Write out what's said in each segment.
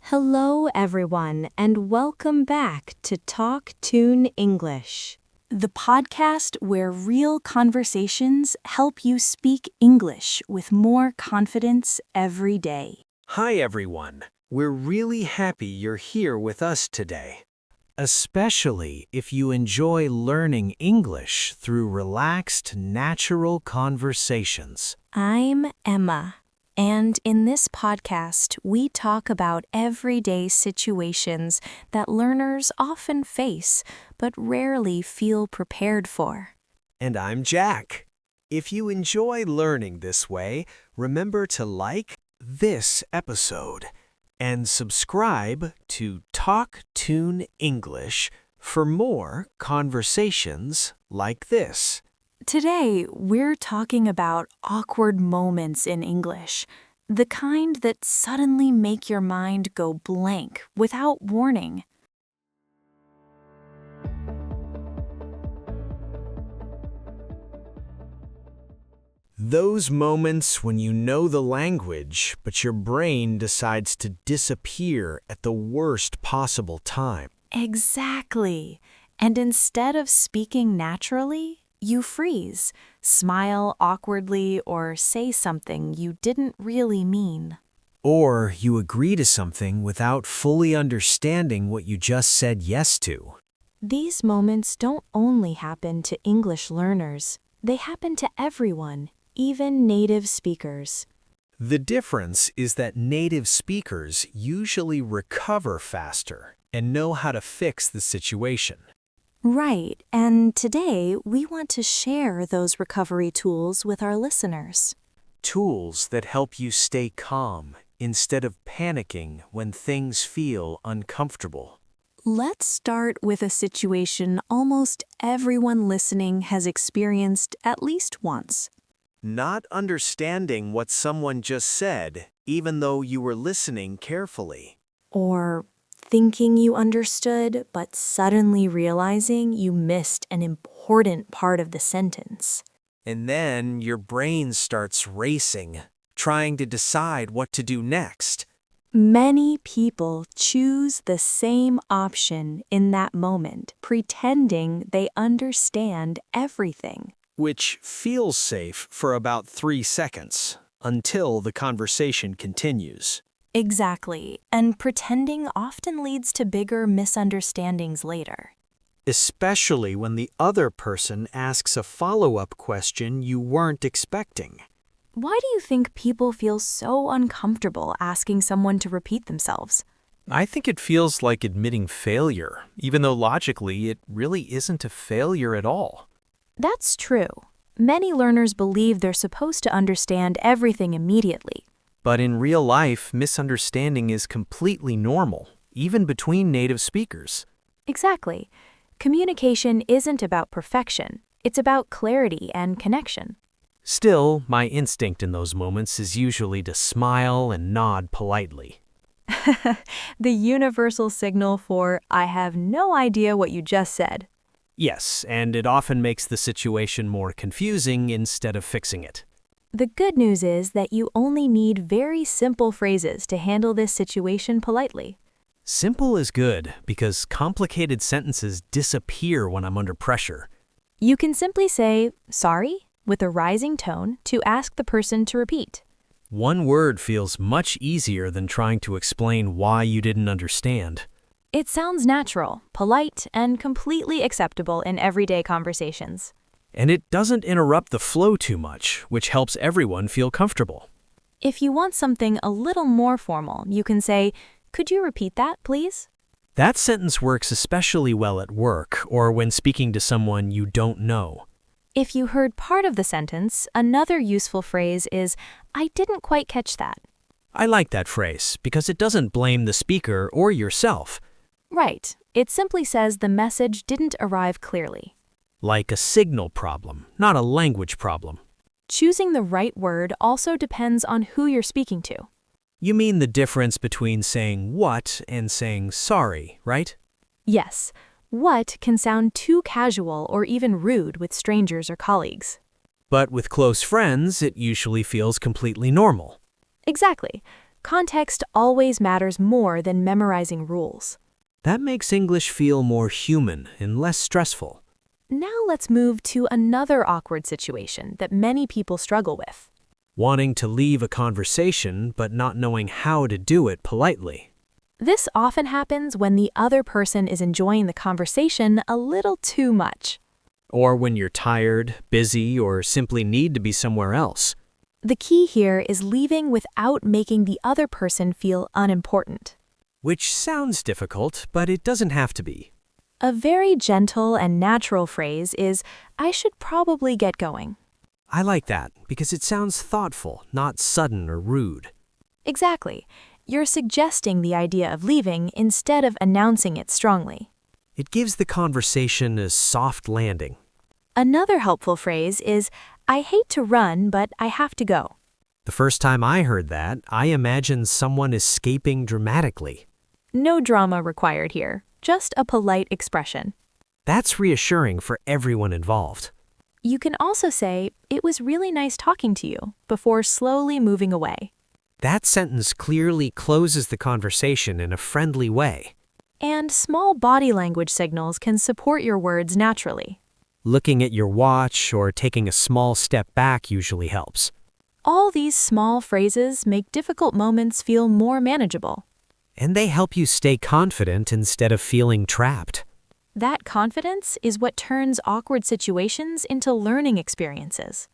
Hello, everyone, and welcome back to Talk Tune English, the podcast where real conversations help you speak English with more confidence every day. Hi everyone, we're really happy you're here with us today. Especially if you enjoy learning English through relaxed, natural conversations. I'm Emma, and in this podcast, we talk about everyday situations that learners often face but rarely feel prepared for. And I'm Jack. If you enjoy learning this way, remember to like this episode and subscribe to Talk Tune English for more conversations like this. Today, we're talking about awkward moments in English, the kind that suddenly make your mind go blank without warning. Those moments when you know the language, but your brain decides to disappear at the worst possible time. Exactly. And instead of speaking naturally, you freeze, smile awkwardly, or say something you didn't really mean. Or you agree to something without fully understanding what you just said yes to. These moments don't only happen to English learners, they happen to everyone, even native speakers. The difference is that native speakers usually recover faster and know how to fix the situation. Right, and today we want to share those recovery tools with our listeners. Tools that help you stay calm instead of panicking when things feel uncomfortable. Let's start with a situation almost everyone listening has experienced at least once. Not understanding what someone just said, even though you were listening carefully. Or thinking you understood, but suddenly realizing you missed an important part of the sentence. And then your brain starts racing, trying to decide what to do next. Many people choose the same option in that moment, pretending they understand everything. Which feels safe for about 3 seconds, until the conversation continues. Exactly, and pretending often leads to bigger misunderstandings later. Especially when the other person asks a follow-up question you weren't expecting. Why do you think people feel so uncomfortable asking someone to repeat themselves? I think it feels like admitting failure, even though logically it really isn't a failure at all. That's true. Many learners believe they're supposed to understand everything immediately. But in real life, misunderstanding is completely normal, even between native speakers. Exactly. Communication isn't about perfection. It's about clarity and connection. Still, my instinct in those moments is usually to smile and nod politely. The universal signal for, I have no idea what you just said. Yes, and it often makes the situation more confusing instead of fixing it. The good news is that you only need very simple phrases to handle this situation politely. Simple is good because complicated sentences disappear when I'm under pressure. You can simply say, sorry, with a rising tone to ask the person to repeat. One word feels much easier than trying to explain why you didn't understand. It sounds natural, polite, and completely acceptable in everyday conversations. And it doesn't interrupt the flow too much, which helps everyone feel comfortable. If you want something a little more formal, you can say, could you repeat that, please? That sentence works especially well at work or when speaking to someone you don't know. If you heard part of the sentence, another useful phrase is, I didn't quite catch that. I like that phrase because it doesn't blame the speaker or yourself. Right. It simply says the message didn't arrive clearly. Like a signal problem, not a language problem. Choosing the right word also depends on who you're speaking to. You mean the difference between saying what and saying sorry, right? Yes. What can sound too casual or even rude with strangers or colleagues. But with close friends, it usually feels completely normal. Exactly. Context always matters more than memorizing rules. That makes English feel more human and less stressful. Now let's move to another awkward situation that many people struggle with. Wanting to leave a conversation but not knowing how to do it politely. This often happens when the other person is enjoying the conversation a little too much. Or when you're tired, busy, or simply need to be somewhere else. The key here is leaving without making the other person feel unimportant. Which sounds difficult, but it doesn't have to be. A very gentle and natural phrase is, "I should probably get going." I like that because it sounds thoughtful, not sudden or rude. Exactly. You're suggesting the idea of leaving instead of announcing it strongly. It gives the conversation a soft landing. Another helpful phrase is, "I hate to run, but I have to go." The first time I heard that, I imagined someone escaping dramatically. No drama required here, just a polite expression. That's reassuring for everyone involved. You can also say, "It was really nice talking to you," before slowly moving away. That sentence clearly closes the conversation in a friendly way. And small body language signals can support your words naturally. Looking at your watch or taking a small step back usually helps. All these small phrases make difficult moments feel more manageable. And they help you stay confident instead of feeling trapped. That confidence is what turns awkward situations into learning experiences.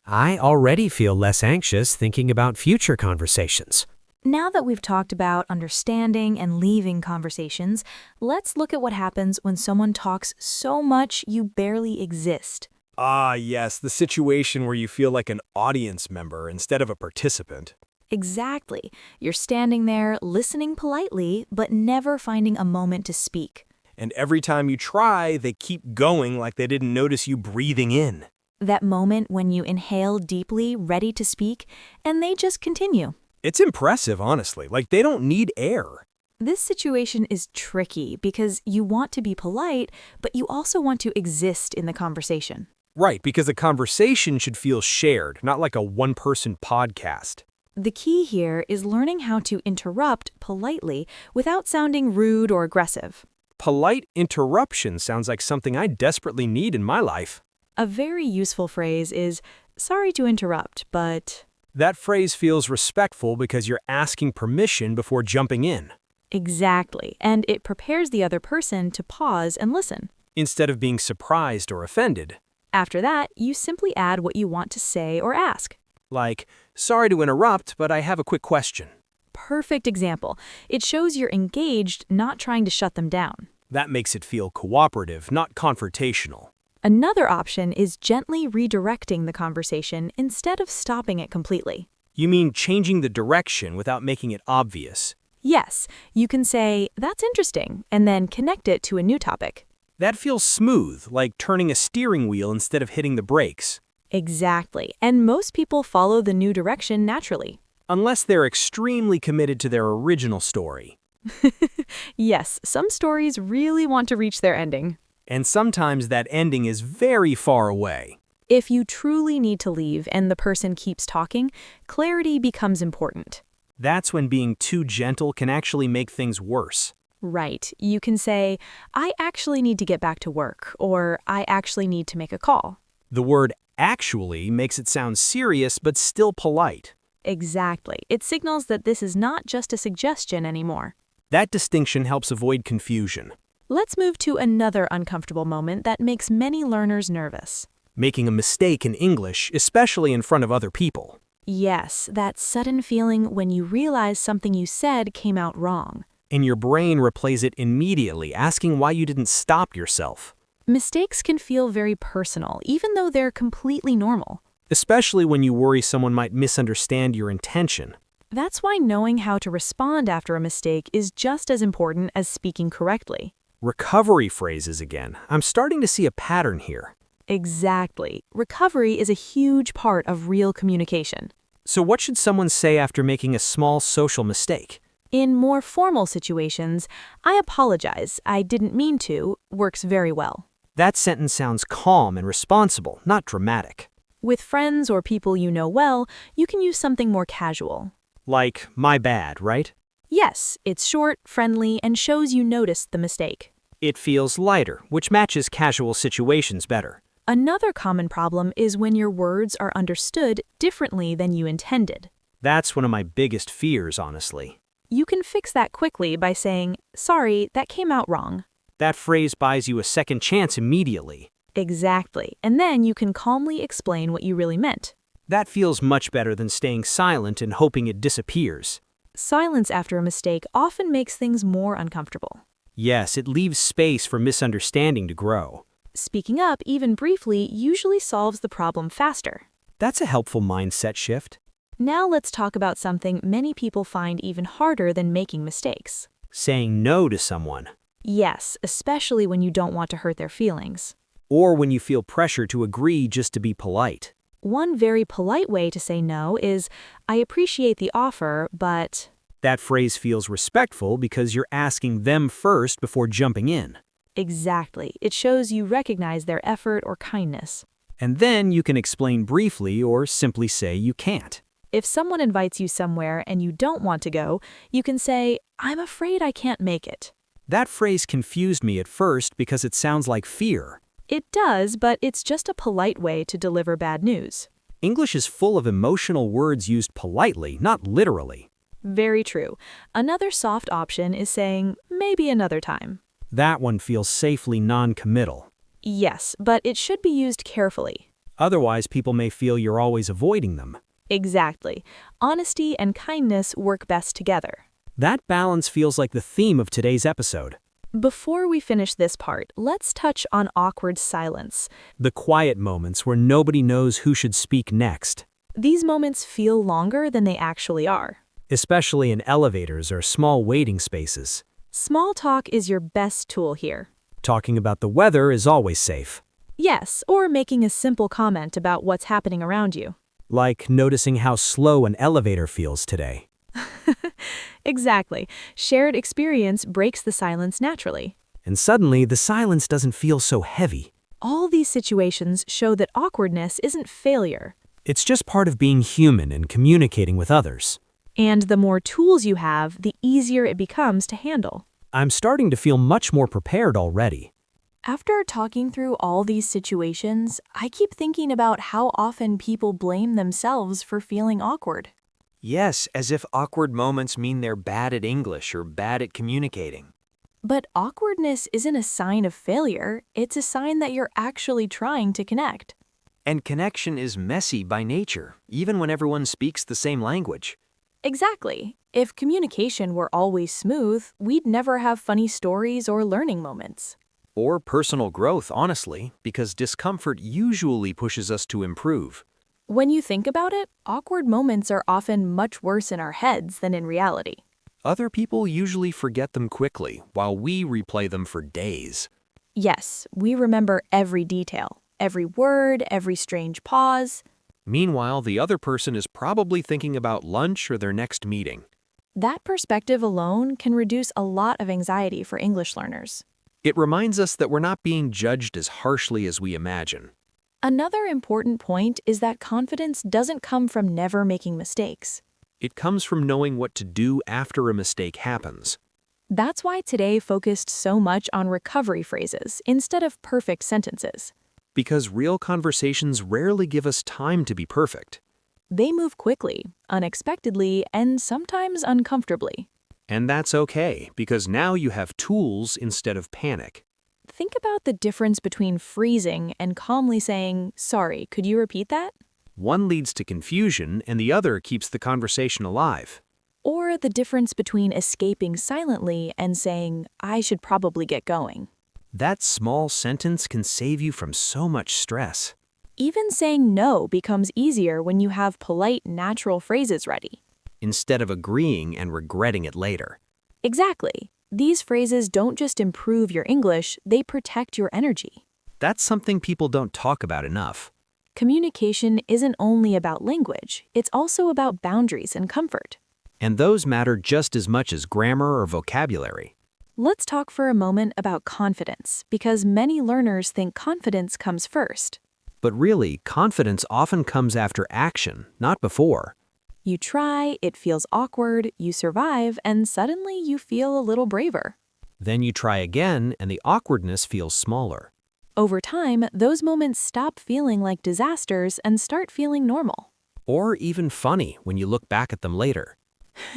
I already feel less anxious thinking about future conversations. Now that we've talked about understanding and leaving conversations, let's look at what happens when someone talks so much you barely exist. Ah, yes, the situation where you feel like an audience member instead of a participant. Exactly. You're standing there listening politely, but never finding a moment to speak. And every time you try, they keep going like they didn't notice you breathing in. That moment when you inhale deeply, ready to speak, and they just continue. It's impressive, honestly. Like they don't need air. This situation is tricky because you want to be polite, but you also want to exist in the conversation. Right, because the conversation should feel shared, not like a one-person podcast. The key here is learning how to interrupt politely without sounding rude or aggressive. Polite interruption sounds like something I desperately need in my life. A very useful phrase is, "Sorry to interrupt, but..." That phrase feels respectful because you're asking permission before jumping in, Exactly, and it prepares the other person to pause and listen. instead of being surprised or offended. After that, you simply add what you want to say or ask. Like, sorry to interrupt, but I have a quick question. Perfect example. It shows you're engaged, not trying to shut them down. That makes it feel cooperative, not confrontational. Another option is gently redirecting the conversation instead of stopping it completely. You mean changing the direction without making it obvious? Yes, you can say, "That's interesting," and then connect it to a new topic. That feels smooth, like turning a steering wheel instead of hitting the brakes. Exactly, and most people follow the new direction naturally. Unless they're extremely committed to their original story. Yes, some stories really want to reach their ending. And sometimes that ending is very far away. If you truly need to leave and the person keeps talking, clarity becomes important. That's when being too gentle can actually make things worse. Right. You can say, "I actually need to get back to work," or "I actually need to make a call." The word actually makes it sound serious but still polite. Exactly. It signals that this is not just a suggestion anymore. That distinction helps avoid confusion. Let's move to another uncomfortable moment that makes many learners nervous. Making a mistake in English, especially in front of other people. Yes, that sudden feeling when you realize something you said came out wrong. And your brain replays it immediately, asking why you didn't stop yourself. Mistakes can feel very personal, even though they're completely normal. Especially when you worry someone might misunderstand your intention. That's why knowing how to respond after a mistake is just as important as speaking correctly. Recovery phrases again. I'm starting to see a pattern here. Exactly. Recovery is a huge part of real communication. So what should someone say after making a small social mistake? In more formal situations, "I apologize, I didn't mean to," works very well. That sentence sounds calm and responsible, not dramatic. With friends or people you know well, you can use something more casual. Like, my bad, right? Yes, it's short, friendly, and shows you noticed the mistake. It feels lighter, which matches casual situations better. Another common problem is when your words are understood differently than you intended. That's one of my biggest fears, honestly. You can fix that quickly by saying, "Sorry, that came out wrong." That phrase buys you a second chance immediately. Exactly, and then you can calmly explain what you really meant. That feels much better than staying silent and hoping it disappears. Silence after a mistake often makes things more uncomfortable. Yes, it leaves space for misunderstanding to grow. Speaking up, even briefly, usually solves the problem faster. That's a helpful mindset shift. Now let's talk about something many people find even harder than making mistakes. Saying no to someone. Yes, especially when you don't want to hurt their feelings. Or when you feel pressure to agree just to be polite. One very polite way to say no is, "I appreciate the offer, but..." That phrase feels respectful because you're asking them first before jumping in. Exactly. It shows you recognize their effort or kindness. And then you can explain briefly or simply say you can't. If someone invites you somewhere and you don't want to go, you can say, "I'm afraid I can't make it." That phrase confused me at first because it sounds like fear. It does, but it's just a polite way to deliver bad news. English is full of emotional words used politely, not literally. Very true. Another soft option is saying, "Maybe another time." That one feels safely non-committal. Yes, but it should be used carefully. Otherwise, people may feel you're always avoiding them. Exactly. Honesty and kindness work best together. That balance feels like the theme of today's episode. Before we finish this part, let's touch on awkward silence. The quiet moments where nobody knows who should speak next. These moments feel longer than they actually are. Especially in elevators or small waiting spaces. Small talk is your best tool here. Talking about the weather is always safe. Yes, or making a simple comment about what's happening around you. Like noticing how slow an elevator feels today. Exactly. Shared experience breaks the silence naturally. And suddenly, the silence doesn't feel so heavy. All these situations show that awkwardness isn't failure. It's just part of being human and communicating with others. And the more tools you have, the easier it becomes to handle. I'm starting to feel much more prepared already. After talking through all these situations, I keep thinking about how often people blame themselves for feeling awkward. Yes, as if awkward moments mean they're bad at English or bad at communicating. But awkwardness isn't a sign of failure, it's a sign that you're actually trying to connect. And connection is messy by nature, even when everyone speaks the same language. Exactly. If communication were always smooth, we'd never have funny stories or learning moments. Or personal growth, honestly, because discomfort usually pushes us to improve. When you think about it, awkward moments are often much worse in our heads than in reality. Other people usually forget them quickly, while we replay them for days. Yes, we remember every detail, every word, every strange pause. Meanwhile, the other person is probably thinking about lunch or their next meeting. That perspective alone can reduce a lot of anxiety for English learners. It reminds us that we're not being judged as harshly as we imagine. Another important point is that confidence doesn't come from never making mistakes. It comes from knowing what to do after a mistake happens. That's why today focused so much on recovery phrases instead of perfect sentences. Because real conversations rarely give us time to be perfect. They move quickly, unexpectedly, and sometimes uncomfortably. And that's okay, because now you have tools instead of panic. Think about the difference between freezing and calmly saying, "Sorry, could you repeat that?" One leads to confusion, and the other keeps the conversation alive. Or the difference between escaping silently and saying, "I should probably get going." That small sentence can save you from so much stress. Even saying no becomes easier when you have polite, natural phrases ready. Instead of agreeing and regretting it later. Exactly. These phrases don't just improve your English, they protect your energy. That's something people don't talk about enough. Communication isn't only about language, it's also about boundaries and comfort. And those matter just as much as grammar or vocabulary. Let's talk for a moment about confidence, because many learners think confidence comes first. But really, confidence often comes after action, not before. You try, it feels awkward, you survive, and suddenly you feel a little braver. Then you try again, and the awkwardness feels smaller. Over time, those moments stop feeling like disasters and start feeling normal. Or even funny when you look back at them later.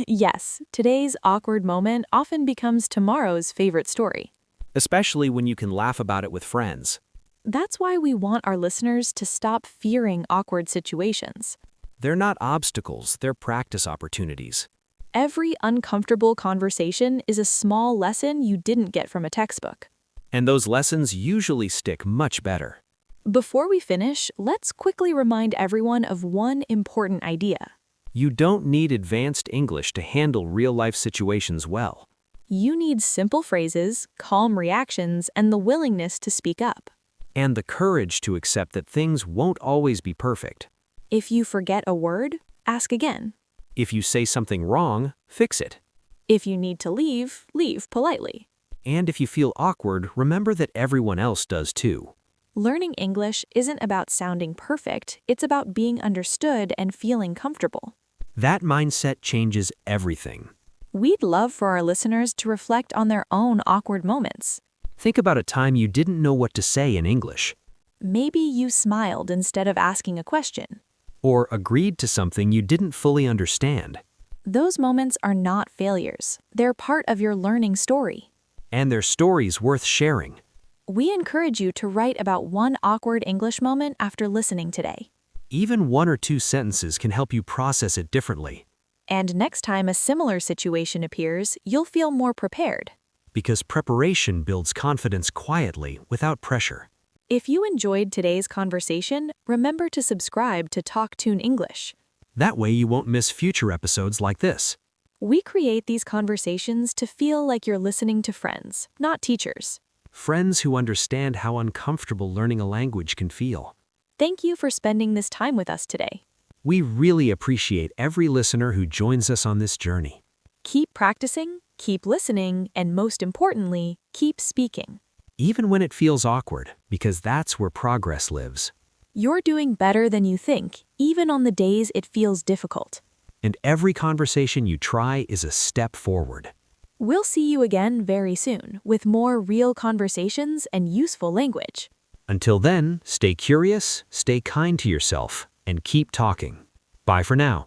Yes, today's awkward moment often becomes tomorrow's favorite story. Especially when you can laugh about it with friends. That's why we want our listeners to stop fearing awkward situations. They're not obstacles, they're practice opportunities. Every uncomfortable conversation is a small lesson you didn't get from a textbook. And those lessons usually stick much better. Before we finish, let's quickly remind everyone of one important idea. You don't need advanced English to handle real-life situations well. You need simple phrases, calm reactions, and the willingness to speak up. And the courage to accept that things won't always be perfect. If you forget a word, ask again. If you say something wrong, fix it. If you need to leave, leave politely. And if you feel awkward, remember that everyone else does too. Learning English isn't about sounding perfect, it's about being understood and feeling comfortable. That mindset changes everything. We'd love for our listeners to reflect on their own awkward moments. Think about a time you didn't know what to say in English. Maybe you smiled instead of asking a question. Or agreed to something you didn't fully understand. Those moments are not failures. They're part of your learning story. And they're stories worth sharing. We encourage you to write about one awkward English moment after listening today. Even 1 or 2 sentences can help you process it differently. And next time a similar situation appears, you'll feel more prepared. Because preparation builds confidence quietly without pressure. If you enjoyed today's conversation, remember to subscribe to TalkToon English. That way you won't miss future episodes like this. We create these conversations to feel like you're listening to friends, not teachers. Friends who understand how uncomfortable learning a language can feel. Thank you for spending this time with us today. We really appreciate every listener who joins us on this journey. Keep practicing, keep listening, and most importantly, keep speaking. Even when it feels awkward, because that's where progress lives. You're doing better than you think, even on the days it feels difficult. And every conversation you try is a step forward. We'll see you again very soon with more real conversations and useful language. Until then, stay curious, stay kind to yourself, and keep talking. Bye for now.